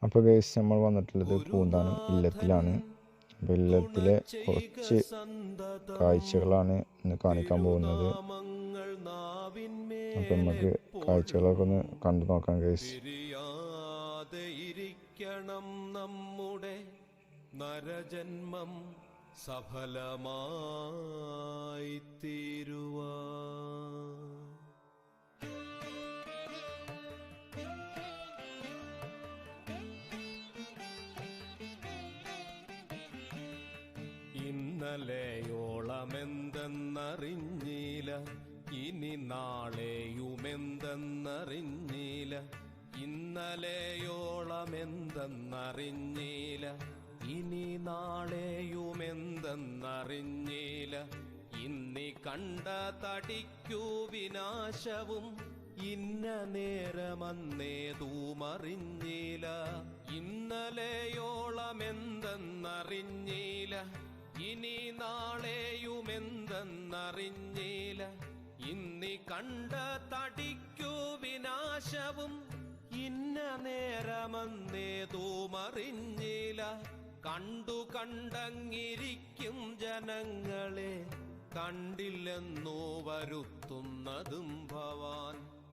അപ്പോൾ ഗൈസ് നമ്മൾ വന്നിട്ടുള്ളത് പൂന്താനം ഇല്ലത്തിലാണ്. അപ്പോൾ ഇല്ലത്തിലെ കുറച്ച് കാഴ്ചകളാണ് ഇന്ന് കാണിക്കാൻ പോകുന്നത്. അപ്പം നമുക്ക് കാഴ്ചകളൊക്കെ ഒന്ന് കണ്ടു നോക്കാം ഗൈസ്. നമ്മുടെ നരജന്മം സഫലമായി തീരുവാൻ ഇന്നലെയോളമെന്തെന്നറിഞ്ഞില്ല, ഇനി നാളെയുമെന്തെന്നറിഞ്ഞില്ല. ഇന്നലെയോളമെന്തെന്നറിഞ്ഞില്ല, ഇനി നാളെയുമെന്തെന്നറിഞ്ഞില്ല. ഇന്നി കണ്ട തടിക്കു വിനാശവും ഇന്ന നേരമന്നേതുമറിഞ്ഞില്ല. ഇന്നലെയോളമെന്തെന്നറിഞ്ഞില്ല, ഇനി നാളെയുമെന്തെന്നറിഞ്ഞില്ല. ഇന്നി കണ്ട തടിക്കു വിനാശവും ഇന്ന നേരമന്നേതുമറിഞ്ഞില്ല. കണ്ടു കണ്ടങ്ങിരിക്കും ജനങ്ങളെ കണ്ടില്ലെന്നു വരുത്തുന്നതും ഭവാൻ.